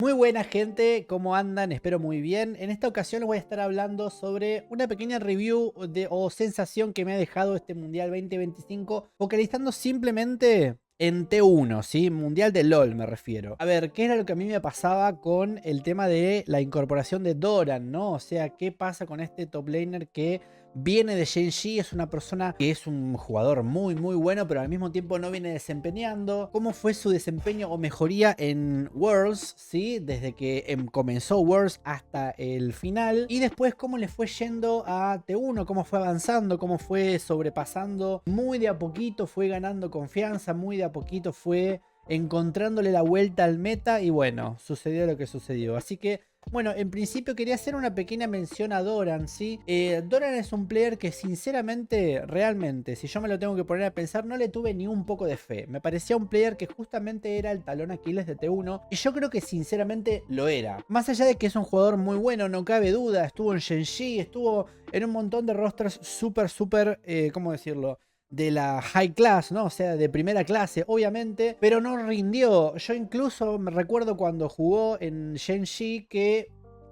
Muy buena gente, ¿cómo andan? Espero muy bien. En esta ocasión les voy a estar hablando sobre una pequeña review o sensación que me ha dejado este Mundial 2025, focalizando simplemente en T1, ¿sí? Mundial de LoL me refiero. A ver, ¿qué era lo que a mí me pasaba con el tema de la incorporación de Doran, ¿no? O sea, ¿qué pasa con este top laner que viene de Gen.G? Es una persona que es un jugador muy bueno, pero al mismo tiempo no viene desempeñando. ¿Cómo fue su desempeño o mejoría en Worlds, sí? Desde que comenzó Worlds hasta el final. Y después cómo le fue yendo a T1, cómo fue avanzando, cómo fue sobrepasando. Muy de a poquito fue ganando confianza, muy de a poquito fue encontrándole la vuelta al meta. Y bueno, sucedió lo que sucedió. Así que bueno, en principio quería hacer una pequeña mención a Doran, ¿sí? Doran es un player que sinceramente, realmente, si yo me lo tengo que poner a pensar, no le tuve ni un poco de fe. Me parecía un player que justamente era el talón Aquiles de T1 y yo creo que sinceramente lo era. Más allá de que es un jugador muy bueno, no cabe duda, estuvo en Gen.G, estuvo en un montón de rosters súper, ¿cómo decirlo? De la high class, ¿no? O sea, de primera clase, obviamente, pero no rindió. Yo incluso me recuerdo cuando jugó en Gen.G que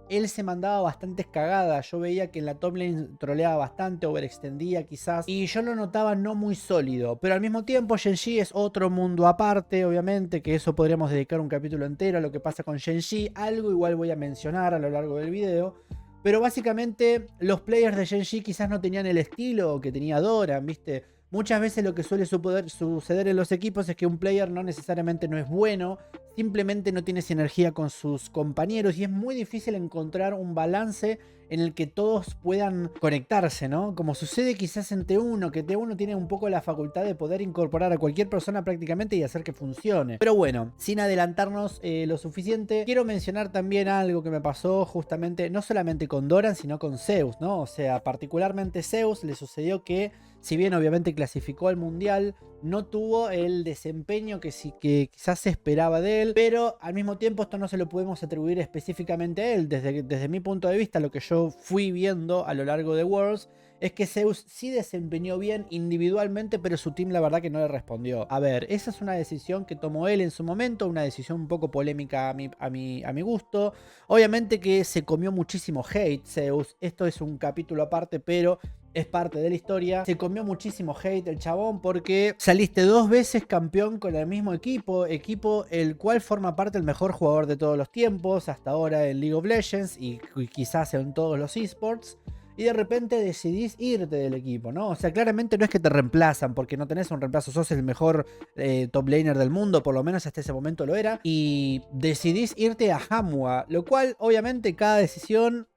él se mandaba bastantes cagadas. Yo veía que en la top lane troleaba bastante, overextendía quizás, y yo lo notaba no muy sólido. Pero al mismo tiempo Gen.G es otro mundo aparte, obviamente, que eso podríamos dedicar un capítulo entero a lo que pasa con Gen.G. Algo igual voy a mencionar a lo largo del video. Pero básicamente los players de Gen.G quizás no tenían el estilo que tenía Doran, ¿viste? Muchas veces lo que suele suceder en los equipos es que un player no necesariamente no es bueno, simplemente no tiene sinergia con sus compañeros y es muy difícil encontrar un balance en el que todos puedan conectarse, ¿no? Como sucede quizás en T1, que T1 tiene un poco la facultad de poder incorporar a cualquier persona prácticamente y hacer que funcione. Pero bueno, sin adelantarnos lo suficiente, quiero mencionar también algo que me pasó justamente, no solamente con Doran, sino con Zeus, ¿no? O sea, particularmente Zeus le sucedió que, si bien obviamente clasificó al mundial, no tuvo el desempeño que quizás se esperaba de él, pero al mismo tiempo esto no se lo podemos atribuir específicamente a él. Desde mi punto de vista, lo que yo fui viendo a lo largo de Worlds es que Zeus sí desempeñó bien individualmente, pero su team la verdad que no le respondió. A ver, esa es una decisión que tomó él en su momento, una decisión un poco polémica a mi gusto. Obviamente que se comió muchísimo hate Zeus, esto es un capítulo aparte, pero es parte de la historia. Se comió muchísimo hate el chabón porque saliste 2 veces campeón con el mismo equipo el cual forma parte del mejor jugador de todos los tiempos hasta ahora en League of Legends y quizás en todos los esports. Y de repente decidís irte del equipo, ¿no? O sea, claramente no es que te reemplazan porque no tenés un reemplazo, sos el mejor top laner del mundo, por lo menos hasta ese momento lo era. Y decidís irte a Hamwha, lo cual obviamente cada decisión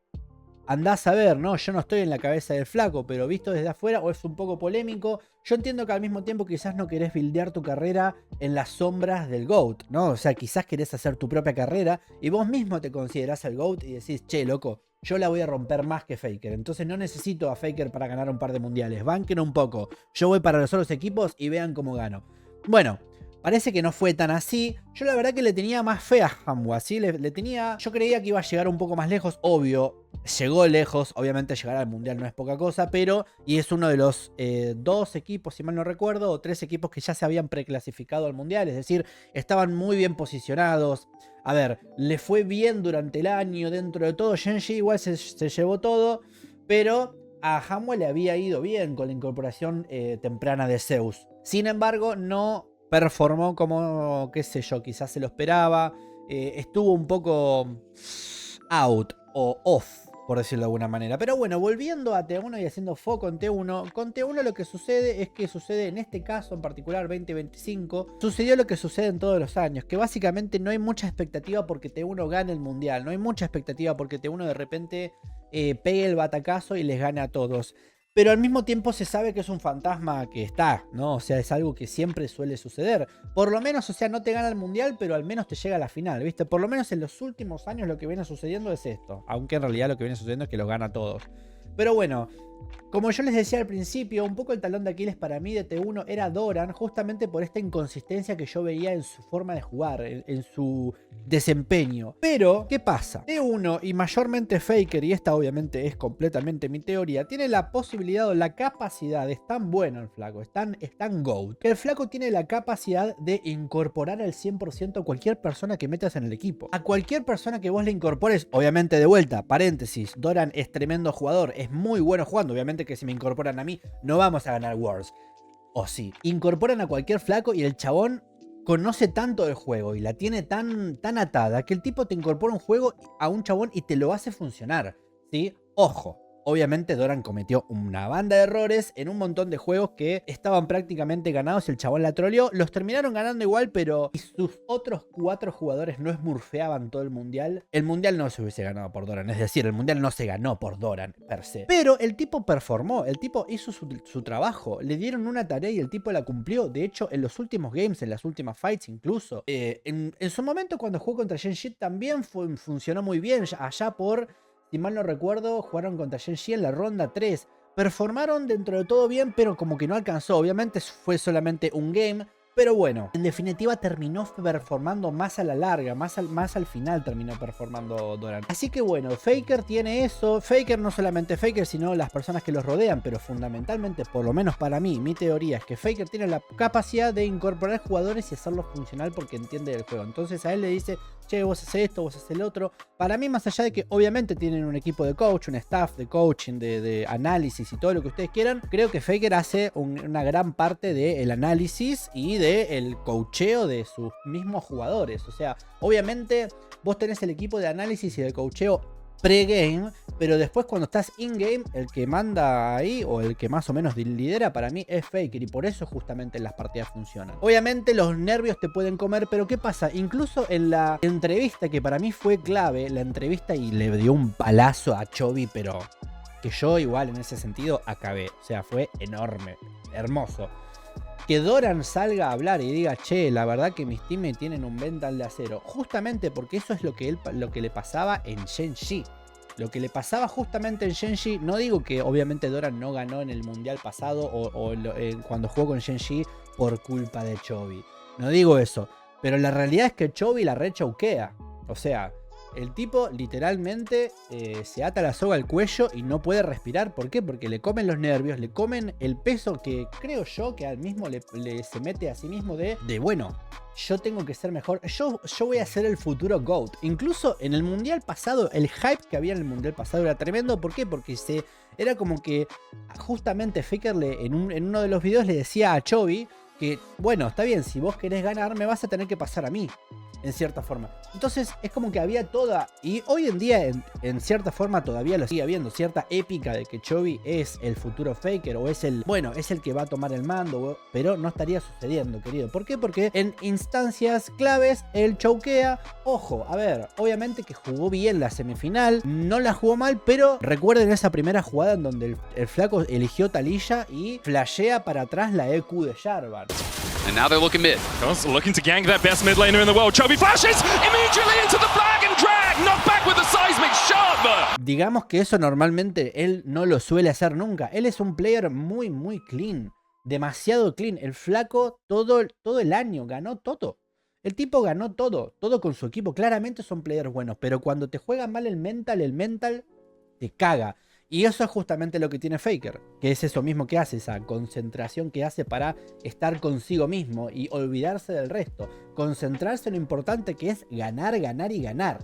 andás a ver, ¿no? Yo no estoy en la cabeza del flaco, pero visto desde afuera o es un poco polémico. Yo entiendo que al mismo tiempo quizás no querés buildear tu carrera en las sombras del GOAT, ¿no? O sea, quizás querés hacer tu propia carrera y vos mismo te considerás el GOAT y decís, che, loco, yo la voy a romper más que Faker. Entonces no necesito a Faker para ganar un par de mundiales. Banquen un poco. Yo voy para los otros equipos y vean cómo gano. Bueno, parece que no fue tan así. Yo la verdad que le tenía más fe a Hamwha, ¿sí? Yo creía que iba a llegar un poco más lejos, obvio. Llegó lejos, obviamente llegar al mundial no es poca cosa, pero... Y es uno de los 2 equipos, si mal no recuerdo, o 3 equipos que ya se habían preclasificado al mundial. Es decir, estaban muy bien posicionados. A ver, le fue bien durante el año, dentro de todo. Gen.G igual se llevó todo, pero a Hamwha le había ido bien con la incorporación temprana de Zeus. Sin embargo, no performó como, qué sé yo, quizás se lo esperaba. Estuvo un poco out o off, por decirlo de alguna manera. Pero bueno, volviendo a T1 y haciendo foco en T1, con T1 lo que sucede es que sucede en este caso en particular 2025, sucedió lo que sucede en todos los años, que básicamente no hay mucha expectativa porque T1 gane el mundial, no hay mucha expectativa porque T1 de repente pegue el batacazo y les gane a todos. Pero al mismo tiempo se sabe que es un fantasma que está, ¿no? O sea, es algo que siempre suele suceder. Por lo menos, o sea, no te gana el mundial, pero al menos te llega a la final, ¿viste? Por lo menos en los últimos años lo que viene sucediendo es esto. Aunque en realidad lo que viene sucediendo es que los gana a todos. Pero bueno, Como yo les decía al principio, un poco el talón de Aquiles para mí de T1 era Doran, justamente por esta inconsistencia que yo veía en su forma de jugar, en su desempeño. Pero, ¿qué pasa? T1 y mayormente Faker, y esta obviamente es completamente mi teoría, tiene la posibilidad o la capacidad, es tan bueno el flaco, es tan GOAT, que el flaco tiene la capacidad de incorporar al 100% a cualquier persona que metas en el equipo. A cualquier persona que vos le incorpores, obviamente de vuelta, paréntesis, Doran es tremendo jugador, es muy bueno jugando, obviamente que si me incorporan a mí no vamos a ganar Worlds. O sí, incorporan a cualquier flaco y el chabón conoce tanto del juego y la tiene tan atada que el tipo te incorpora un juego a un chabón y te lo hace funcionar, ¿sí? Ojo. Obviamente Doran cometió una banda de errores en un montón de juegos que estaban prácticamente ganados. El chabón la troleó. Los terminaron ganando igual, pero si sus otros 4 jugadores no smurfeaban todo el mundial no se hubiese ganado por Doran. Es decir, el mundial no se ganó por Doran per se. Pero el tipo performó, el tipo hizo su trabajo. Le dieron una tarea y el tipo la cumplió. De hecho, en los últimos games, en las últimas fights incluso, en su momento cuando jugó contra Shen también funcionó muy bien. Allá por... Si mal no recuerdo, jugaron contra Shen en la ronda 3. Performaron dentro de todo bien, pero como que no alcanzó. Obviamente fue solamente un game. Pero bueno, en definitiva terminó performando más a la larga, más al final terminó performando Doran. Así que bueno, Faker tiene eso. Faker, no solamente Faker, sino las personas que los rodean. Pero fundamentalmente, por lo menos para mí, mi teoría es que Faker tiene la capacidad de incorporar jugadores y hacerlos funcional porque entiende el juego. Entonces a él le dice, che, vos haces esto, vos haces el otro. Para mí, más allá de que obviamente tienen un equipo de coach, un staff de coaching, de análisis y todo lo que ustedes quieran, creo que Faker hace una gran parte del análisis y del coacheo de sus mismos jugadores. O sea, obviamente vos tenés el equipo de análisis y de coacheo pre-game, pero después cuando estás in-game, el que manda ahí o el que más o menos lidera para mí es Faker, y por eso justamente las partidas funcionan. Obviamente los nervios te pueden comer, pero ¿qué pasa? Incluso en la entrevista, que para mí fue clave, la entrevista, y le dio un palazo a Chovy, pero que yo igual en ese sentido acabé. O sea, fue enorme, hermoso. Que Doran salga a hablar y diga, che, la verdad que mis team me tienen un mental de acero. Justamente porque eso es lo que le pasaba en Shen-Shi. Lo que le pasaba justamente en Shen-Shi, no digo que obviamente Doran no ganó en el mundial pasado o cuando jugó con Shen-Shi por culpa de Chovy. No digo eso. Pero la realidad es que Chovy la rechauquea. O sea, el tipo literalmente se ata la soga al cuello y no puede respirar. ¿Por qué? Porque le comen los nervios, le comen el peso que creo yo que al mismo se mete a sí mismo de bueno, yo tengo que ser mejor, yo voy a ser el futuro GOAT. Incluso en el mundial pasado, el hype que había en el mundial pasado era tremendo. ¿Por qué? Porque era como que justamente Faker en uno de los videos le decía a Chovy que, bueno, está bien, si vos querés ganar me vas a tener que pasar a mí, en cierta forma. Entonces es como que había toda, y hoy en día en cierta forma todavía lo sigue habiendo, cierta épica de que Chovy es el futuro Faker o es el que va a tomar el mando, pero no estaría sucediendo, querido. ¿Por qué? Porque en instancias claves él choquea. Ojo, a ver, obviamente que jugó bien la semifinal, no la jugó mal, pero recuerden esa primera jugada en donde el flaco eligió Taliyah y flashea para atrás la EQ de Jarvan. And now they're looking mid. Looking to gank that best mid laner in the world. Chovy flashes immediately into the flag and drag. Knocked back with the seismic shot. Digamos que eso normalmente él no lo suele hacer nunca. Él es un player muy clean. Demasiado clean. El flaco todo el año ganó todo. El tipo ganó todo con su equipo. Claramente son players buenos, pero cuando te juega mal el mental te caga. Y eso es justamente lo que tiene Faker, que es eso mismo que hace, esa concentración que hace para estar consigo mismo y olvidarse del resto. Concentrarse en lo importante que es ganar y ganar.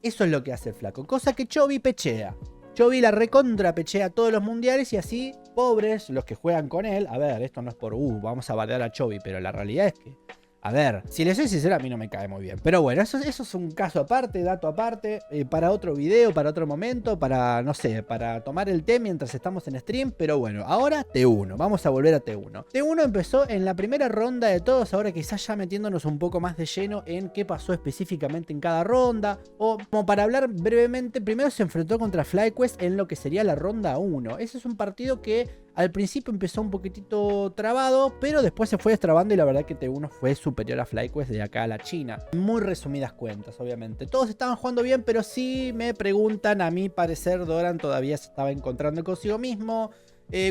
Eso es lo que hace el flaco, cosa que Chovy pechea. Chovy la recontra pechea todos los mundiales y así, pobres los que juegan con él. A ver, esto no es por, vamos a bardear a Chovy, pero la realidad es que, a ver, si les soy sincero, a mí no me cae muy bien. Pero bueno, eso es un caso aparte, dato aparte, para otro video, para otro momento, para, no sé, para tomar el té mientras estamos en stream. Pero bueno, ahora T1, vamos a volver a T1. T1 empezó en la primera ronda de todos, ahora quizás ya metiéndonos un poco más de lleno en qué pasó específicamente en cada ronda. O como para hablar brevemente, primero se enfrentó contra FlyQuest en lo que sería la ronda 1. Ese es un partido que Al principio empezó un poquitito trabado, pero después se fue destrabando y la verdad que T1 fue superior a FlyQuest de acá a la China. Muy resumidas cuentas, obviamente. Todos estaban jugando bien, pero sí me preguntan, a mi parecer Doran todavía se estaba encontrando consigo mismo.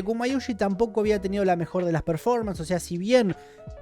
Gumayusi tampoco había tenido la mejor de las performances. O sea, si bien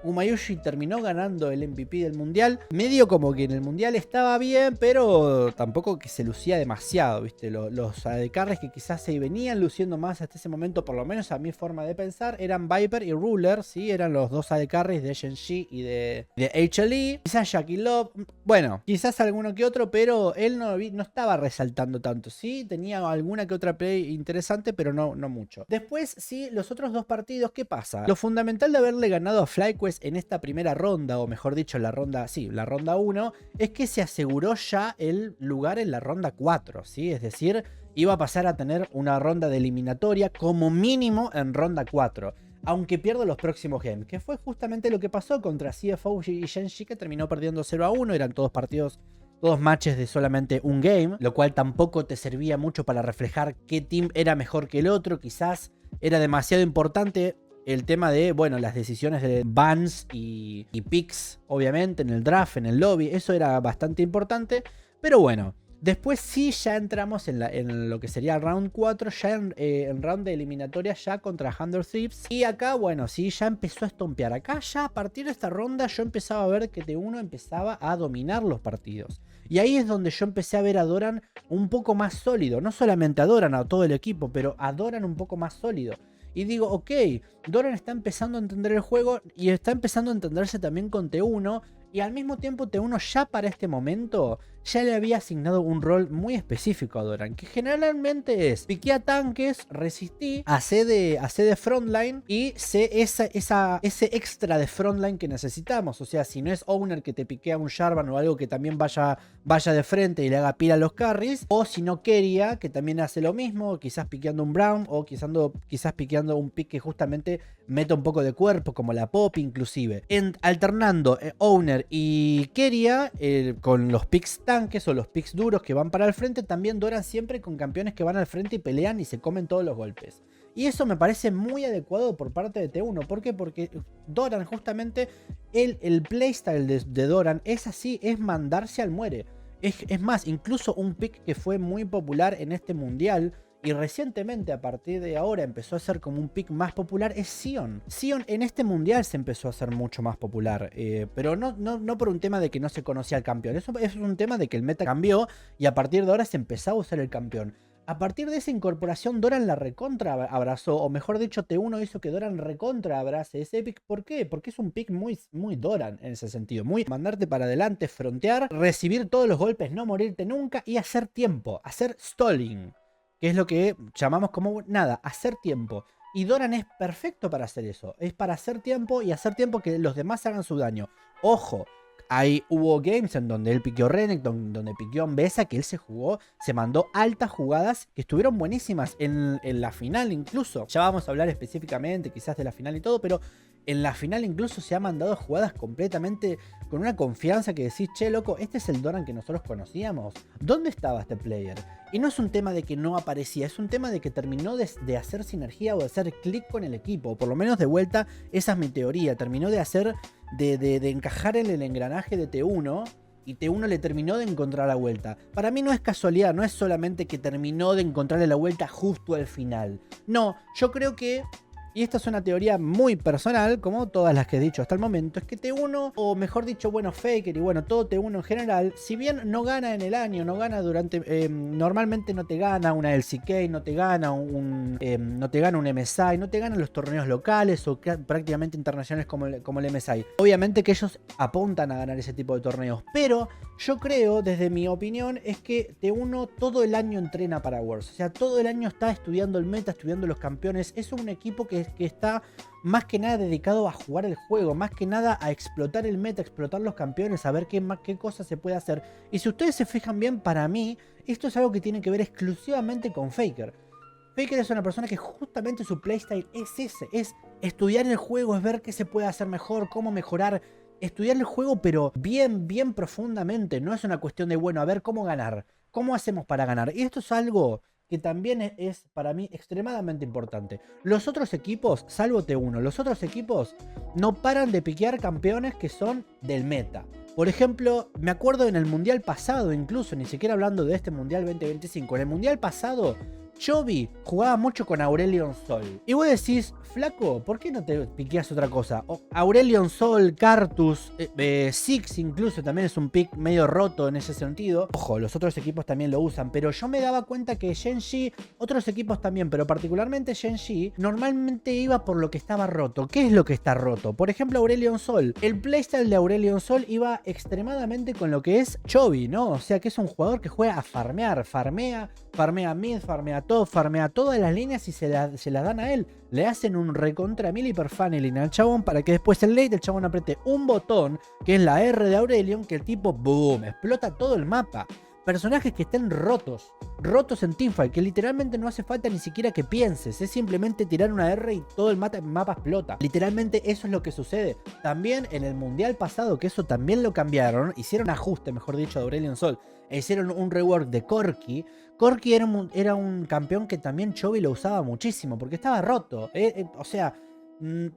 Gumayusi terminó ganando el MVP del mundial, medio como que en el mundial estaba bien, pero tampoco que se lucía demasiado, ¿viste? Los ADCs que quizás se venían luciendo más hasta ese momento, por lo menos a mi forma de pensar, eran Viper y Ruler, ¿sí? Eran los dos ADCs de Shen-Shi y de HLE. Quizás Jackie Love, bueno, quizás alguno que otro, pero él no estaba resaltando tanto, ¿sí? Tenía alguna que otra play interesante, pero no mucho. Después, sí, los otros dos partidos, ¿qué pasa? Lo fundamental de haberle ganado a FlyQuest en esta primera ronda, o mejor dicho, la ronda 1, es que se aseguró ya el lugar en la ronda 4, ¿sí? Es decir, iba a pasar a tener una ronda de eliminatoria como mínimo en ronda 4. Aunque pierda los próximos games, que fue justamente lo que pasó contra CFO y Shen-Shi, que terminó perdiendo 0-1, eran todos partidos, todos matches de solamente un game, lo cual tampoco te servía mucho para reflejar qué team era mejor que el otro. Quizás era demasiado importante el tema de, bueno, las decisiones de bans y picks, obviamente, en el draft, en el lobby. Eso era bastante importante, pero bueno. Después sí ya entramos en lo que sería el round 4, ya en round de eliminatoria ya contra Hunter Thieves. Y acá, bueno, sí, ya empezó a estompear. Acá ya a partir de esta ronda yo empezaba a ver que T1 empezaba a dominar los partidos. Y ahí es donde yo empecé a ver a Doran un poco más sólido. No solamente a Doran, a todo el equipo, pero a Doran un poco más sólido. Y digo, ok, Doran está empezando a entender el juego y está empezando a entenderse también con T1. Y al mismo tiempo T1 ya para este momento ya le había asignado un rol muy específico a Doran, que generalmente es piquea tanques, resistí, hace de frontline y sé ese extra de frontline que necesitamos. O sea, si no es Owner que te piquea un Jarvan o algo que también vaya de frente y le haga pila a los carries, o si no Keria, que también hace lo mismo, quizás piqueando un Braum o quizás piqueando un pick que justamente meta un poco de cuerpo, como la Pop inclusive. Alternando Owner y Keria con los picks tanques o los picks duros que van para el frente, también Doran siempre con campeones que van al frente y pelean y se comen todos los golpes. Y eso me parece muy adecuado por parte de T1. ¿Por qué? Porque Doran justamente, el playstyle de Doran es así, es mandarse al muere. Es más, incluso un pick que fue muy popular en este mundial y recientemente, a partir de ahora, empezó a ser como un pick más popular, es Sion. Sion en este mundial se empezó a hacer mucho más popular, pero no por un tema de que no se conocía el campeón. Eso es un tema de que el meta cambió y a partir de ahora se empezaba a usar el campeón. A partir de esa incorporación, Doran la recontra abrazó, o mejor dicho, T1 hizo que Doran recontra abrace ese pick. ¿Por qué? Porque es un pick muy Doran en ese sentido. Muy mandarte para adelante, frontear, recibir todos los golpes, no morirte nunca y hacer tiempo, hacer stalling. Que es lo que llamamos como, nada, hacer tiempo. Y Doran es perfecto para hacer eso. Es para hacer tiempo y hacer tiempo que los demás hagan su daño. Ojo, hubo games en donde él piqueó Renekton, donde piqueó Mbesa, que él se mandó altas jugadas que estuvieron buenísimas en la final incluso. Ya vamos a hablar específicamente quizás de la final y todo, pero en la final incluso se ha mandado jugadas completamente con una confianza que decís, che, loco, este es el Doran que nosotros conocíamos. ¿Dónde estaba este player? Y no es un tema de que no aparecía, es un tema de que terminó de hacer sinergia o de hacer clic con el equipo. O por lo menos de vuelta, esa es mi teoría. Terminó de hacer, de encajar en el engranaje de T1 y T1 le terminó de encontrar la vuelta. Para mí no es casualidad, no es solamente que terminó de encontrarle la vuelta justo al final. No, yo creo que... Y esta es una teoría muy personal, como todas las que he dicho hasta el momento, es que T1, o mejor dicho, bueno, Faker y bueno, todo T1 en general, si bien no gana en el año, no gana durante... normalmente no te gana una LCK, no te gana un MSI, no te ganan los torneos locales o prácticamente internacionales como el MSI. Obviamente que ellos apuntan a ganar ese tipo de torneos, pero yo creo, desde mi opinión, es que T1 todo el año entrena para Worlds. O sea, todo el año está estudiando el meta, estudiando los campeones. Es un equipo que está más que nada dedicado a jugar el juego, más que nada a explotar el meta, explotar los campeones, a ver qué cosas se puede hacer. Y si ustedes se fijan bien, para mí, esto es algo que tiene que ver exclusivamente con Faker. Faker es una persona que justamente su playstyle es ese, es estudiar el juego, es ver qué se puede hacer mejor, cómo mejorar. Estudiar el juego, pero bien profundamente. No es una cuestión de, bueno, a ver cómo ganar. ¿Cómo hacemos para ganar? Y esto es algo que también es para mí extremadamente importante. Los otros equipos, salvo T1, los otros equipos no paran de piquear campeones que son del meta. Por ejemplo, me acuerdo en el mundial pasado, incluso, ni siquiera hablando de este mundial 2025, en el mundial pasado, Chovy jugaba mucho con Aurelion Sol. Y vos decís, flaco, ¿por qué no te piqueas otra cosa? Aurelion Sol, Cartus, Six incluso también es un pick medio roto en ese sentido. Ojo, los otros equipos también lo usan, pero yo me daba cuenta que Gen.G, otros equipos también, pero particularmente Gen.G, normalmente iba por lo que estaba roto. ¿Qué es lo que está roto? Por ejemplo, Aurelion Sol. El playstyle de Aurelion Sol iba extremadamente con lo que es Chovy, ¿no? O sea que es un jugador que juega a farmear, farmea mid, farmea top, farmea todas las líneas y se las dan a él. Le hacen un recontra mil hiperfunneling al chabón para que después en late el chabón apriete un botón, que es la R de Aurelion, que el tipo, boom, explota todo el mapa. Personajes que estén rotos en teamfight, que literalmente no hace falta ni siquiera que pienses, es simplemente tirar una R y todo el mapa explota. Literalmente eso es lo que sucede. También en el mundial pasado, que eso también lo cambiaron, hicieron ajuste, mejor dicho, de Aurelion Sol, e hicieron un rework de Corki. Corki era un campeón que también Chovy lo usaba muchísimo, porque estaba roto. O sea,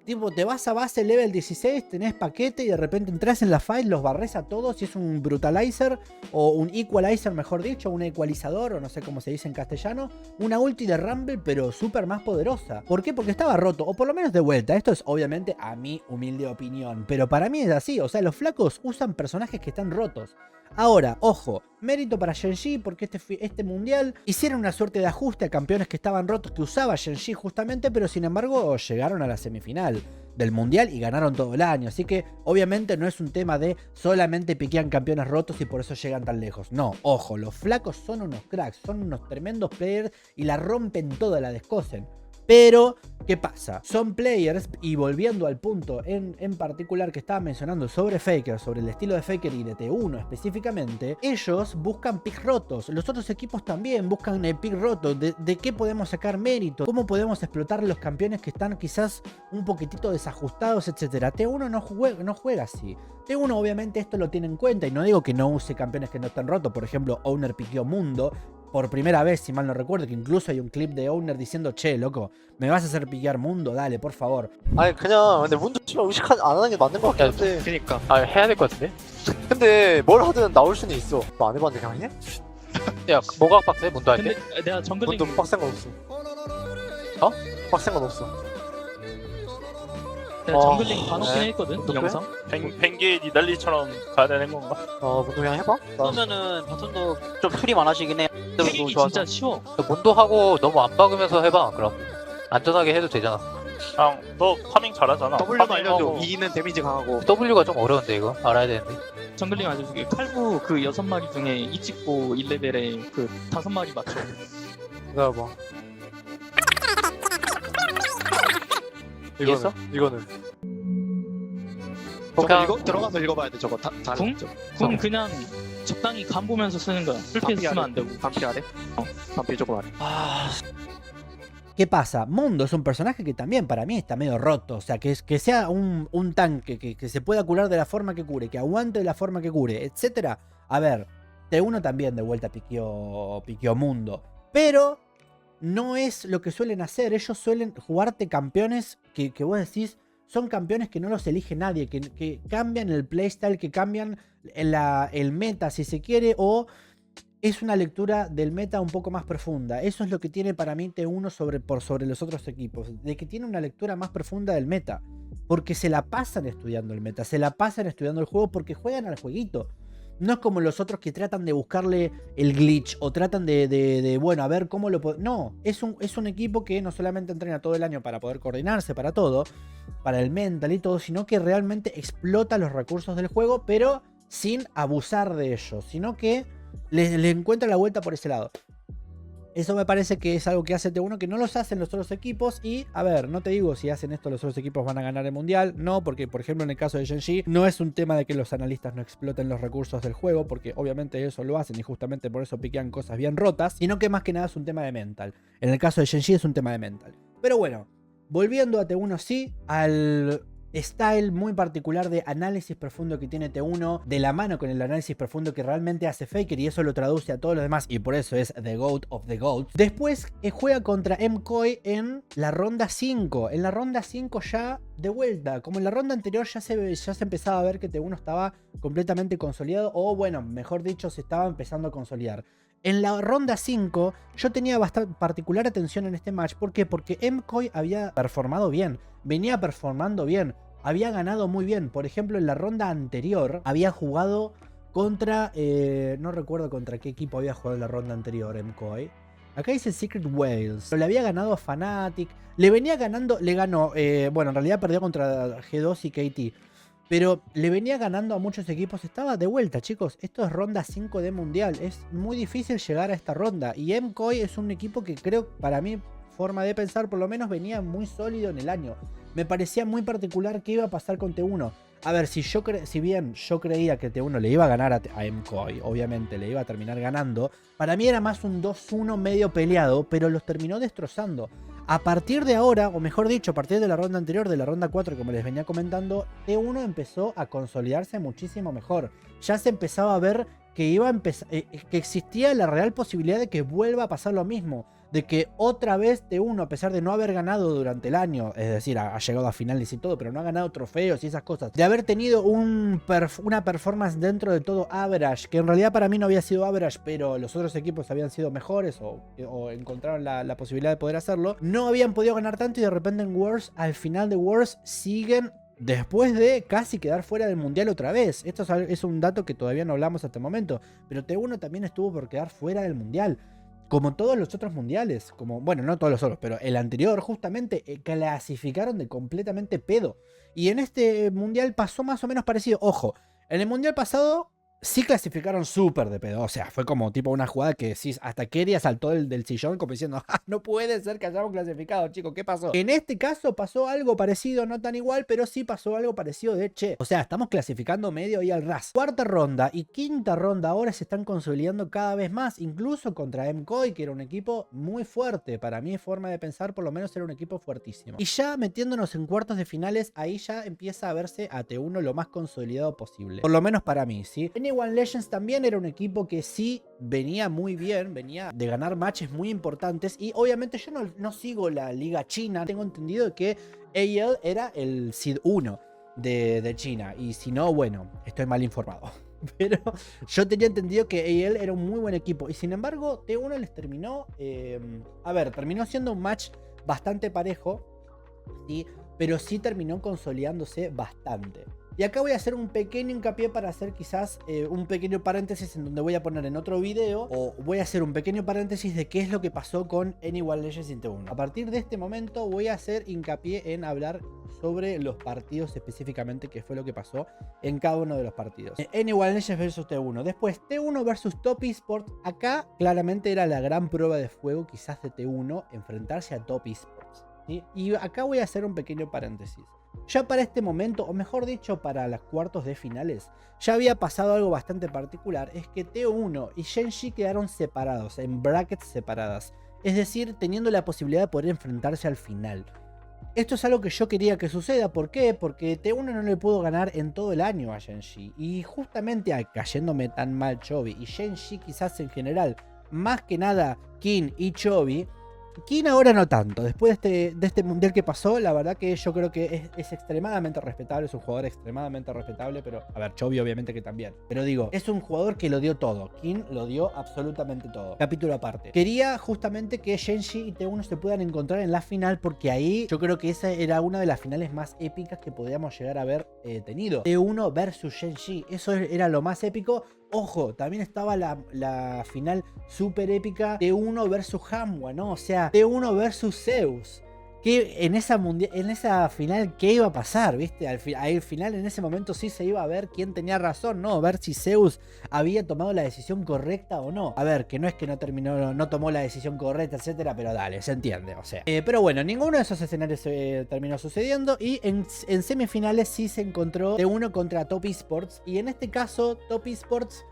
tipo, te vas a base level 16, tenés paquete y de repente entras en la fight, los barres a todos y es un brutalizer o un equalizer, mejor dicho, un ecualizador o no sé cómo se dice en castellano, una ulti de Rumble pero súper más poderosa. ¿Por qué? Porque estaba roto, o por lo menos de vuelta. Esto es obviamente a mi humilde opinión, pero para mí es así. O sea, los flacos usan personajes que están rotos. Ahora, ojo, mérito para Gen.G porque este mundial hicieron una suerte de ajuste a campeones que estaban rotos que usaba Gen.G justamente, pero sin embargo llegaron a la semifinal del mundial y ganaron todo el año. Así que obviamente no es un tema de solamente piquean campeones rotos y por eso llegan tan lejos. No, ojo, los flacos son unos cracks, son unos tremendos players y la rompen toda, la descosen. Pero, ¿qué pasa? Son players, y volviendo al punto en particular que estaba mencionando sobre Faker, sobre el estilo de Faker y de T1 específicamente, ellos buscan picks rotos. Los otros equipos también buscan el pick roto. ¿De qué podemos sacar mérito? ¿Cómo podemos explotar los campeones que están quizás un poquitito desajustados, etcétera? T1 no juega así. T1 obviamente esto lo tiene en cuenta, y no digo que no use campeones que no estén rotos. Por ejemplo, Owner piqueó Mundo por primera vez, si mal no recuerdo, que incluso hay un clip de Owner diciendo, che, loco, ¿me vas a hacer piquear Mundo? Dale, por favor. 아니 그냥 근데 문도 씨발 의식 안 하는 게 맞는 것 같긴 한데. 그니까 해야 될 것 같은데? 근데 뭘 하든 나올 수는 있어. 너 안 해봤는데 그냥 해? 야 뭐가 빡세? 문도 할 때? 근데 내가 정글링 문도 빡센 건 없어. 어? 빡센 건 없어. 내가 정글링 봐놓긴 네. 했거든 어떡해? 영상. 뱅게 니달리처럼 가야 되는 건가? 문도 그냥 해봐. 그러면은 바텀도 좀 풀이 많아지긴 해. 캐릭이 진짜 쉬워. 문도 하고 너무 안 박으면서 해봐. 그럼 안전하게 해도 되잖아. 그냥 너 파밍 잘하잖아. W만 알려줘. 파밍하고 이기는 데미지 강하고. W가 좀 어려운데 이거 알아야 되는데. 정글링 알려줄게. 칼부 그 6마리 중에 이찍고 1레벨에 그 5마리 맞춰. 기다려봐. 이해했어? 이거는. 그냥 들어가서 읽어봐야 돼. 저거 궁? 궁 그냥 적당히 간 보면서 쓰는 거야. 풀피해서 쓰면 안 되고. 반피 아래? 반피 조금 아래. ¿Qué pasa? Mundo es un personaje que también para mí está medio roto. O sea, que sea un tanque, que se pueda curar de la forma que cure, que aguante de la forma que cure, etc. A ver, T1 también de vuelta piqueó Mundo. Pero no es lo que suelen hacer. Ellos suelen jugarte campeones que vos decís son campeones que no los elige nadie, que cambian el playstyle, que cambian el meta si se quiere, o es una lectura del meta un poco más profunda. Eso es lo que tiene para mí T1 sobre los otros equipos, de que tiene una lectura más profunda del meta, porque se la pasan estudiando el meta, se la pasan estudiando el juego porque juegan al jueguito. No es como los otros que tratan de buscarle el glitch o tratan de bueno, a ver cómo lo puedo. No, es un equipo que no solamente entrena todo el año para poder coordinarse para todo, para el mental y todo, sino que realmente explota los recursos del juego, pero sin abusar de ellos, sino que le encuentra la vuelta por ese lado. Eso me parece que es algo que hace T1 que no los hacen los otros equipos. Y, a ver, no te digo si hacen esto los otros equipos van a ganar el mundial. No, porque, por ejemplo, en el caso de Gen.G no es un tema de que los analistas no exploten los recursos del juego, porque obviamente eso lo hacen y justamente por eso piquean cosas bien rotas, sino que más que nada es un tema de mental. En el caso de Gen.G es un tema de mental. Pero bueno, volviendo a T1 sí, al style muy particular de análisis profundo que tiene T1, de la mano con el análisis profundo que realmente hace Faker, y eso lo traduce a todos los demás, y por eso es The GOAT of the GOATs. Después juega contra MKOI en la ronda 5. En la ronda 5 ya de vuelta. Como en la ronda anterior ya se empezaba a ver que T1 estaba completamente consolidado, o bueno, mejor dicho, se estaba empezando a consolidar. En la ronda 5 yo tenía bastante particular atención en este match. ¿Por qué? Porque MKOI había performado bien, venía performando bien, había ganado muy bien. Por ejemplo, en la ronda anterior había jugado contra... no recuerdo contra qué equipo había jugado en la ronda anterior MKOI. Acá dice Secret Wales. Pero le había ganado a Fnatic. Le venía ganando... Le ganó... bueno, en realidad perdió contra G2 y KT. Pero le venía ganando a muchos equipos. Estaba de vuelta, chicos. Esto es ronda 5 de Mundial. Es muy difícil llegar a esta ronda. Y MKOI es un equipo que creo, para mi forma de pensar, por lo menos venía muy sólido en el año. Me parecía muy particular qué iba a pasar con T1. A ver, si bien yo creía que T1 le iba a ganar a MKOI, obviamente le iba a terminar ganando, para mí era más un 2-1 medio peleado, pero los terminó destrozando. A partir de ahora, o mejor dicho, a partir de la ronda anterior, de la ronda 4, como les venía comentando, T1 empezó a consolidarse muchísimo mejor. Ya se empezaba a ver que iba a empezar, que existía la real posibilidad de que vuelva a pasar lo mismo. De que otra vez T1, a pesar de no haber ganado durante el año, es decir, ha llegado a finales y todo, pero no ha ganado trofeos y esas cosas, de haber tenido una performance dentro de todo average, que en realidad para mí no había sido average, pero los otros equipos habían sido mejores o encontraron la posibilidad de poder hacerlo, no habían podido ganar tanto, y de repente en Worlds, al final de Worlds, siguen después de casi quedar fuera del mundial otra vez. Esto es un dato que todavía no hablamos hasta el momento, pero T1 también estuvo por quedar fuera del mundial. Como todos los otros mundiales, bueno, no todos los otros, pero el anterior justamente clasificaron de completamente pedo. Y en este mundial pasó más o menos parecido. Ojo, en el mundial pasado sí clasificaron súper de pedo. O sea, fue como tipo una jugada que sí, hasta Keria saltó del sillón como diciendo, no puede ser que hayamos clasificado, chicos, ¿qué pasó? En este caso pasó algo parecido, no tan igual, pero sí pasó algo parecido de che. O sea, estamos clasificando medio y al ras. Cuarta ronda y quinta ronda ahora se están consolidando cada vez más, incluso contra MKOI, que era un equipo muy fuerte. Para mi forma de pensar, por lo menos era un equipo fuertísimo. Y ya metiéndonos en cuartos de finales, ahí ya empieza a verse a T1 lo más consolidado posible. Por lo menos para mí, ¿sí? One Legends también era un equipo que sí venía muy bien, venía de ganar matches muy importantes, y obviamente yo no sigo la liga china. Tengo entendido que AL era el Seed 1 de China, y si no, bueno, estoy mal informado. Pero yo tenía entendido que AL era un muy buen equipo, y sin embargo T1 les terminó, terminó siendo un match bastante parejo, ¿sí? Pero sí terminó consolidándose bastante. Y acá voy a hacer un pequeño hincapié para hacer quizás un pequeño paréntesis en donde voy a poner en otro video, o voy a hacer un pequeño paréntesis de qué es lo que pasó con One Legends en T1. A partir de este momento voy a hacer hincapié en hablar sobre los partidos específicamente, qué fue lo que pasó en cada uno de los partidos. One Legends versus T1. Después T1 versus Top Esports. Acá claramente era la gran prueba de fuego quizás de T1, enfrentarse a Top Esports, ¿sí? Y acá voy a hacer un pequeño paréntesis. Ya para este momento, o mejor dicho para los cuartos de finales, ya había pasado algo bastante particular. Es que T1 y Gen.G quedaron separados, en brackets separadas. Es decir, teniendo la posibilidad de poder enfrentarse al final. Esto es algo que yo quería que suceda. ¿Por qué? Porque T1 no le pudo ganar en todo el año a Gen.G. Y justamente cayéndome tan mal Chovy y Gen.G quizás en general, más que nada King y Chovy. King ahora no tanto, después de este mundial que pasó, la verdad que yo creo que es extremadamente respetable, es un jugador extremadamente respetable, pero, a ver, Chovy obviamente que también, pero digo, es un jugador que lo dio todo. King lo dio absolutamente todo. Capítulo aparte. Quería justamente que Gen.G y T1 se puedan encontrar en la final, porque ahí yo creo que esa era una de las finales más épicas que podíamos llegar a haber tenido. T1 versus Gen.G, eso era lo más épico. Ojo, también estaba la final súper épica T1 versus Hanwha, ¿no? O sea, T1 versus Zeus. Que en esa final, ¿qué iba a pasar? ¿Viste? Al final, en ese momento sí se iba a ver quién tenía razón, ¿no? A ver si Zeus había tomado la decisión correcta o no. A ver, que no es que no tomó la decisión correcta, etcétera, pero dale, se entiende, o sea. Pero bueno, ninguno de esos escenarios terminó sucediendo, y en semifinales sí se encontró T1 contra Top Esports, y en este caso Top Esports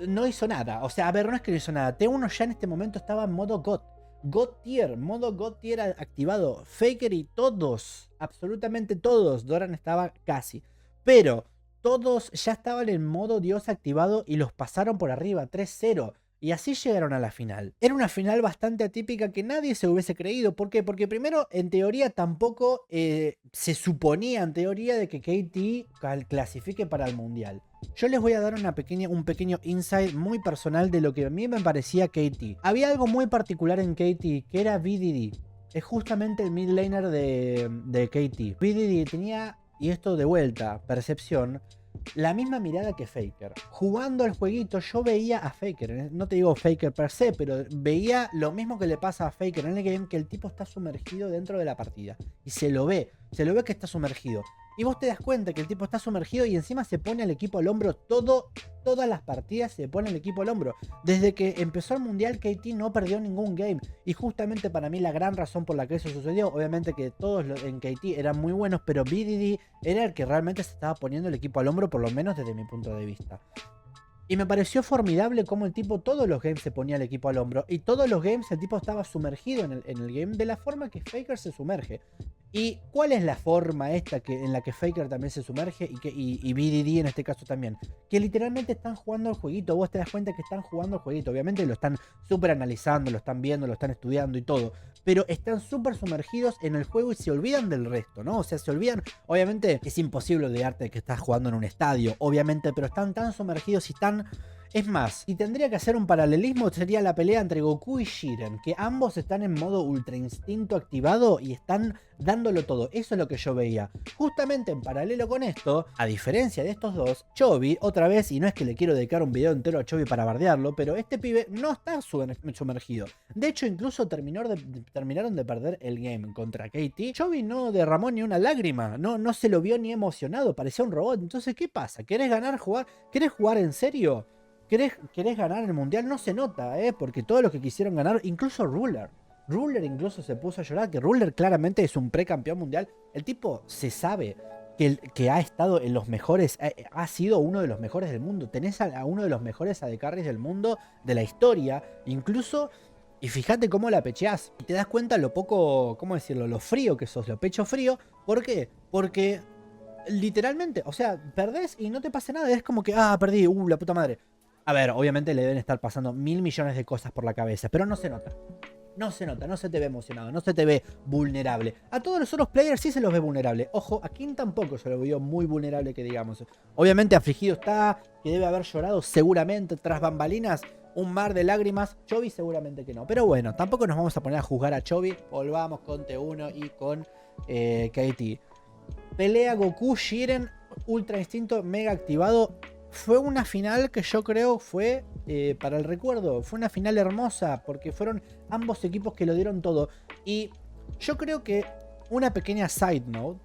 no hizo nada. O sea, a ver, no es que no hizo nada. T1 ya en este momento estaba en modo GOAT. God Tier, modo God Tier activado. Faker y todos, absolutamente todos, Doran estaba casi. Pero todos ya estaban en modo Dios activado y los pasaron por arriba, 3-0. Y así llegaron a la final. Era una final bastante atípica que nadie se hubiese creído. ¿Por qué? Porque primero, en teoría, tampoco se suponía, en teoría, de que KT clasifique para el Mundial. Yo les voy a dar un pequeño insight muy personal de lo que a mí me parecía KT. Había algo muy particular en KT, que era VDD. Es justamente el mid laner de KT. VDD tenía, y esto de vuelta, percepción, la misma mirada que Faker. Jugando al jueguito yo veía a Faker, no te digo Faker per se, pero veía lo mismo que le pasa a Faker en el game, que el tipo está sumergido dentro de la partida. Y se lo ve que está sumergido. Y vos te das cuenta que el tipo está sumergido y encima se pone al equipo al hombro todas las partidas se pone el equipo al hombro. Desde que empezó el Mundial, KT no perdió ningún game. Y justamente para mí la gran razón por la que eso sucedió, obviamente que todos en KT eran muy buenos, pero BDD era el que realmente se estaba poniendo el equipo al hombro, por lo menos desde mi punto de vista. Y me pareció formidable cómo el tipo todos los games se ponía el equipo al hombro. Y todos los games el tipo estaba sumergido en el game de la forma que Faker se sumerge. ¿Y cuál es la forma esta en la que Faker también se sumerge y BDD en este caso también? Que literalmente están jugando el jueguito. Vos te das cuenta que están jugando el jueguito. Obviamente lo están súper analizando, lo están viendo, lo están estudiando y todo. Pero están súper sumergidos en el juego y se olvidan del resto, ¿no? O sea, se olvidan. Obviamente es imposible olvidarte de que estás jugando en un estadio, obviamente, pero están tan sumergidos y tan... Es más, si tendría que hacer un paralelismo, sería la pelea entre Goku y Jiren, que ambos están en modo Ultra Instinto activado y están dándolo todo. Eso es lo que yo veía. Justamente en paralelo con esto, a diferencia de estos dos, Chovy, otra vez, y no es que le quiero dedicar un video entero a Chovy para bardearlo, pero este pibe no está sumergido. De hecho, incluso terminaron de perder el game contra KT. Chovy no derramó ni una lágrima, no se lo vio ni emocionado, parecía un robot. Entonces, ¿qué pasa? ¿Querés ganar, jugar? ¿Querés jugar en serio? ¿Querés ganar el mundial? No se nota, porque todos los que quisieron ganar, incluso Ruler incluso se puso a llorar, que Ruler claramente es un precampeón mundial. El tipo se sabe que ha estado en los mejores, ha sido uno de los mejores del mundo. Tenés a uno de los mejores AD Carries del mundo, de la historia, incluso. Y fíjate cómo la pecheás. Y te das cuenta lo poco, ¿cómo decirlo? Lo frío que sos, lo pecho frío. ¿Por qué? Porque literalmente, o sea, perdés y no te pasa nada. Es como que, perdí, la puta madre. A ver, obviamente le deben estar pasando 1000 millones de cosas por la cabeza, pero no se nota. No se nota, no se te ve emocionado, no se te ve vulnerable. A todos los otros players sí se los ve vulnerable. Ojo, a King tampoco se lo vio muy vulnerable, que digamos. Obviamente afligido está, que debe haber llorado seguramente tras bambalinas, un mar de lágrimas. Chovy seguramente que no. Pero bueno, tampoco nos vamos a poner a juzgar a Chovy. Volvamos con T1 y con KT. Pelea Goku, Jiren, Ultra Instinto, mega activado. Fue una final que yo creo fue, para el recuerdo, fue una final hermosa, porque fueron ambos equipos que lo dieron todo. Y yo creo que, una pequeña side note,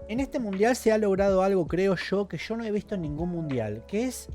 en este mundial se ha logrado algo, creo yo, que yo no he visto en ningún mundial, que es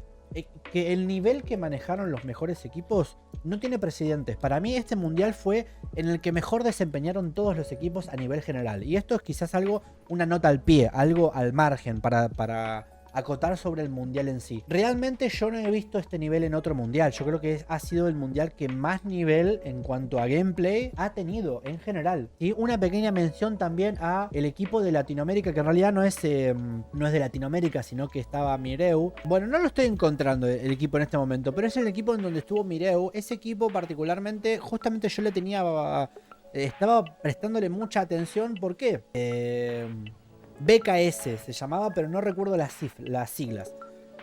que el nivel que manejaron los mejores equipos no tiene precedentes. Para mí este mundial fue en el que mejor desempeñaron todos los equipos a nivel general. Y esto es quizás algo, una nota al pie, algo al margen para acotar sobre el mundial en sí. Realmente yo no he visto este nivel en otro mundial. Yo creo que ha sido el mundial que más nivel en cuanto a gameplay ha tenido en general. Y una pequeña mención también a el equipo de Latinoamérica, que en realidad no es de Latinoamérica, sino que estaba Mireu. Bueno, no lo estoy encontrando el equipo en este momento, pero es el equipo en donde estuvo Mireu. Ese equipo particularmente, justamente yo le tenía... estaba prestándole mucha atención. ¿Por qué? BKS se llamaba, pero no recuerdo las siglas.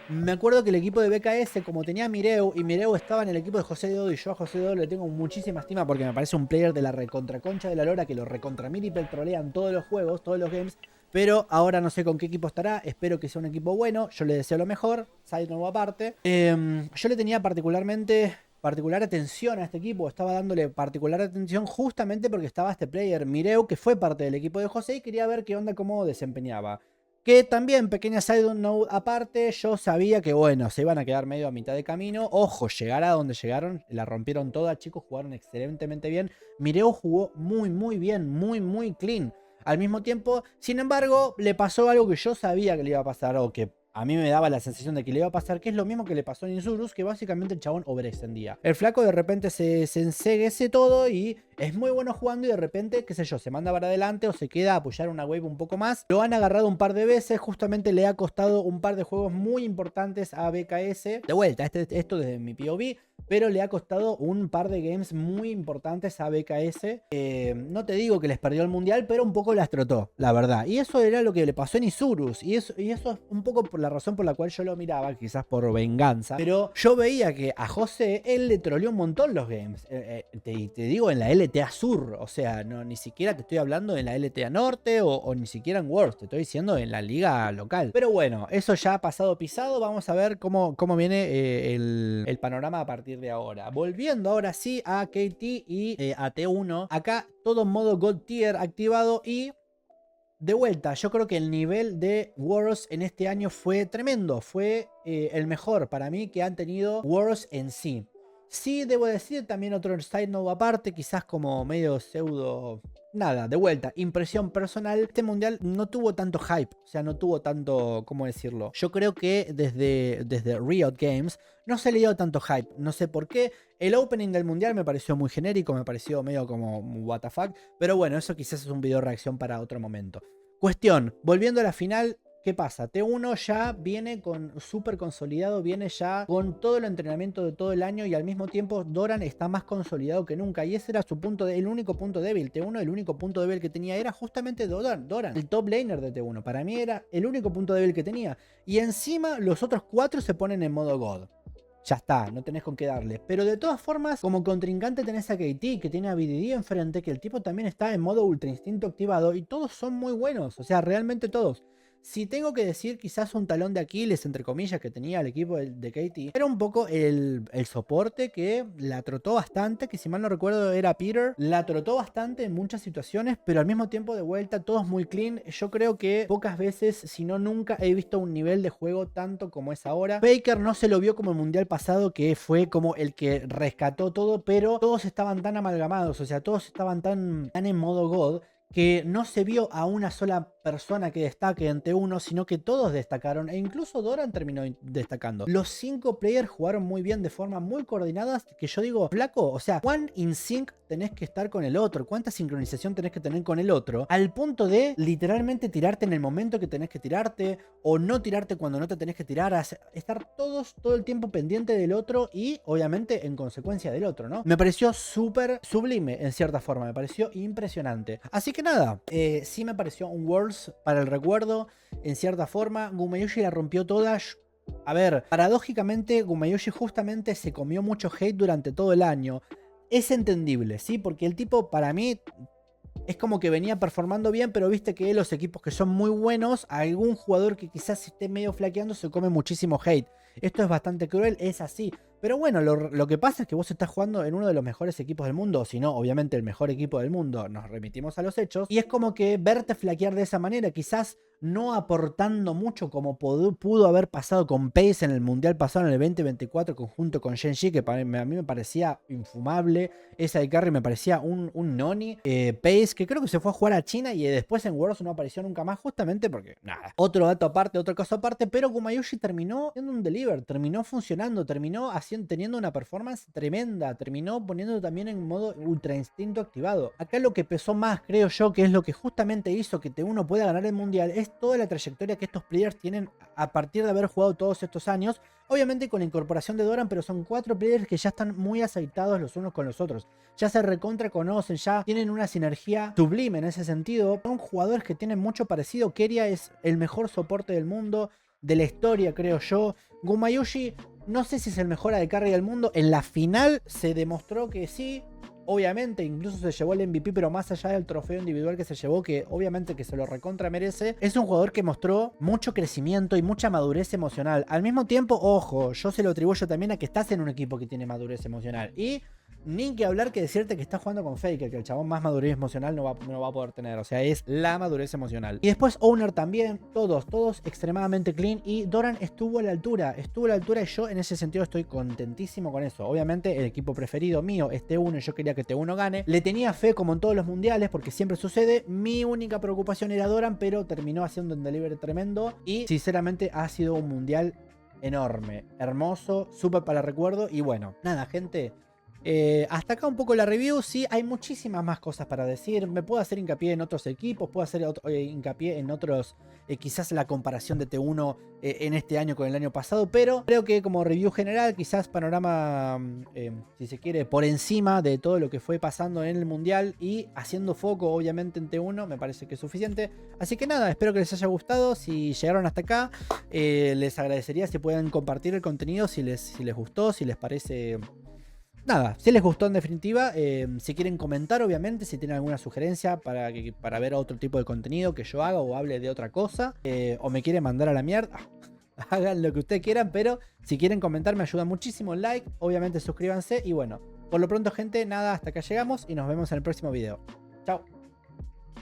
Me acuerdo que el equipo de BKS, como tenía a Mireu, y Mireu estaba en el equipo de José Dodo, y yo a José Dodo le tengo muchísima estima porque me parece un player de la recontraconcha de la lora, que lo recontramil y trolean todos los juegos, todos los games. Pero ahora no sé con qué equipo estará, espero que sea un equipo bueno, yo le deseo lo mejor, side nuevo aparte. Yo le tenía particular atención a este equipo, estaba dándole particular atención justamente porque estaba este player Mireu, que fue parte del equipo de José, y quería ver qué onda, cómo desempeñaba. Que también, pequeña side note aparte, yo sabía que bueno, se iban a quedar medio a mitad de camino. Ojo, llegar a donde llegaron, la rompieron toda, chicos, jugaron excelentemente bien. Mireu jugó muy bien, muy clean. Al mismo tiempo, sin embargo, le pasó algo que yo sabía que le iba a pasar, o que a mí me daba la sensación de que le iba a pasar, que es lo mismo que le pasó a Insurus, que básicamente el chabón overextendía. El flaco de repente se enceguece todo y es muy bueno jugando y de repente, qué sé yo, se manda para adelante o se queda a apoyar una wave un poco más. Lo han agarrado un par de veces, justamente le ha costado un par de juegos muy importantes a BKS. De vuelta, esto desde mi POV, pero le ha costado un par de games muy importantes a BKS. No te digo que les perdió el mundial, pero un poco las trotó, la verdad. Y eso era lo que le pasó en Isurus. Y eso es un poco por la razón por la cual yo lo miraba, quizás por venganza. Pero yo veía que a José, él le troleó un montón los games. Te digo en la LTA Sur, o sea, no, ni siquiera te estoy hablando en la LTA Norte o ni siquiera en Worlds, te estoy diciendo en la liga local. Pero bueno, eso ya ha pasado pisado. Vamos a ver cómo viene el panorama a partir de ahora. Volviendo ahora sí a KT y a T1. Acá todo en modo God Tier activado y de vuelta, yo creo que el nivel de Worlds en este año fue tremendo. Fue el mejor para mí que han tenido Worlds en sí. Sí, debo decir también otro side note aparte, quizás como medio pseudo... Nada, de vuelta, impresión personal. Este mundial no tuvo tanto hype, o sea, no tuvo tanto, ¿cómo decirlo? Yo creo que desde Riot Games no se le dio tanto hype, no sé por qué. El opening del mundial me pareció muy genérico, me pareció medio como what the fuck, pero bueno, eso quizás es un video reacción para otro momento. Cuestión, volviendo a la final... ¿Qué pasa? T1 ya viene súper consolidado, viene ya con todo el entrenamiento de todo el año y al mismo tiempo Doran está más consolidado que nunca y ese era su el único punto débil. T1 el único punto débil que tenía era justamente Doran, el top laner de T1. Para mí era el único punto débil que tenía y encima los otros 4 se ponen en modo God. Ya está, no tenés con qué darle. Pero de todas formas, como contrincante tenés a KT, que tiene a BDD enfrente, que el tipo también está en modo Ultra Instinto activado y todos son muy buenos, o sea, realmente todos. Si tengo que decir quizás un talón de Aquiles, entre comillas, que tenía el equipo de KT, era un poco el soporte que la trotó bastante, que si mal no recuerdo era Peter, la trotó bastante en muchas situaciones, pero al mismo tiempo de vuelta todos muy clean. Yo creo que pocas veces, si no nunca, he visto un nivel de juego tanto como es ahora. Faker no se lo vio como el mundial pasado, que fue como el que rescató todo, pero todos estaban tan amalgamados, o sea, todos estaban tan en modo God, que no se vio a una sola persona que destaque en T1, sino que todos destacaron e incluso Doran terminó destacando. Los 5 players jugaron muy bien de forma muy coordinada, que yo digo, flaco, o sea, ¿cuán in sync tenés que estar con el otro? ¿Cuánta sincronización tenés que tener con el otro? Al punto de literalmente tirarte en el momento que tenés que tirarte o no tirarte cuando no te tenés que tirar, estar todos todo el tiempo pendiente del otro y obviamente en consecuencia del otro, ¿no? Me pareció súper sublime en cierta forma, me pareció impresionante. Así que nada, sí me pareció un Worlds para el recuerdo, en cierta forma. Gumayusi la rompió toda. A ver, paradójicamente Gumayusi justamente se comió mucho hate durante todo el año. Es entendible, ¿sí? Porque el tipo para mí es como que venía performando bien, pero viste que los equipos que son muy buenos, a algún jugador que quizás esté medio flaqueando se come muchísimo hate. Esto es bastante cruel, es así. Pero bueno, lo que pasa es que vos estás jugando en uno de los mejores equipos del mundo, o si no, obviamente el mejor equipo del mundo, nos remitimos a los hechos, y es como que verte flaquear de esa manera, quizás no aportando mucho como pudo haber pasado con Pace en el Mundial pasado en el 2024 conjunto con Shen-Yi, que a mí me parecía infumable, esa de carry me parecía un noni. Pace, que creo que se fue a jugar a China y después en Worlds no apareció nunca más, justamente porque, nada, otro dato aparte, otro caso aparte, pero Gumayusi terminó siendo un deliver, terminó funcionando, terminó teniendo una performance tremenda, terminó poniendo también en modo Ultra Instinto activado. Acá lo que pesó más, creo yo, que es lo que justamente hizo que T1 pueda ganar el Mundial, es toda la trayectoria que estos players tienen a partir de haber jugado todos estos años, obviamente con la incorporación de Doran, pero son 4 players que ya están muy aceitados los unos con los otros, ya se recontra conocen, ya tienen una sinergia sublime en ese sentido. Son jugadores que tienen mucho parecido. Keria es el mejor soporte del mundo, de la historia, creo yo. Gumayusi no sé si es el mejor AD Carry del mundo. En la final se demostró que sí. Obviamente, incluso se llevó el MVP, pero más allá del trofeo individual que se llevó, que obviamente que se lo recontra merece, es un jugador que mostró mucho crecimiento y mucha madurez emocional. Al mismo tiempo, ojo, yo se lo atribuyo también a que estás en un equipo que tiene madurez emocional. Y Ni que hablar que decirte que está jugando con Faker, que el chabón más madurez emocional no va a poder tener. O sea, es la madurez emocional. Y después Owner también, todos extremadamente clean. Y Doran estuvo a la altura y yo en ese sentido estoy contentísimo con eso. Obviamente el equipo preferido mío es T1 y yo quería que T1 gane. Le tenía fe como en todos los mundiales porque siempre sucede. Mi única preocupación era Doran, pero terminó haciendo un delivery tremendo. Y sinceramente ha sido un mundial enorme, hermoso, súper para recuerdo. Y bueno, nada gente. Hasta acá un poco la review. Sí, hay muchísimas más cosas para decir. Me puedo hacer hincapié en otros equipos. Puedo hacer hincapié en otros. Quizás la comparación de T1 en este año con el año pasado. Pero creo que como review general, quizás panorama, si se quiere, por encima de todo lo que fue pasando en el mundial. Y haciendo foco obviamente en T1. Me parece que es suficiente. Así que nada, espero que les haya gustado. Si llegaron hasta acá, les agradecería si pueden compartir el contenido. Si les gustó, si les parece... Nada, si les gustó en definitiva, si quieren comentar obviamente, si tienen alguna sugerencia para ver otro tipo de contenido que yo haga o hable de otra cosa, o me quieren mandar a la mierda, hagan lo que ustedes quieran, pero si quieren comentar me ayuda muchísimo, like, obviamente suscríbanse y bueno, por lo pronto gente, nada, hasta acá llegamos y nos vemos en el próximo video. Chao.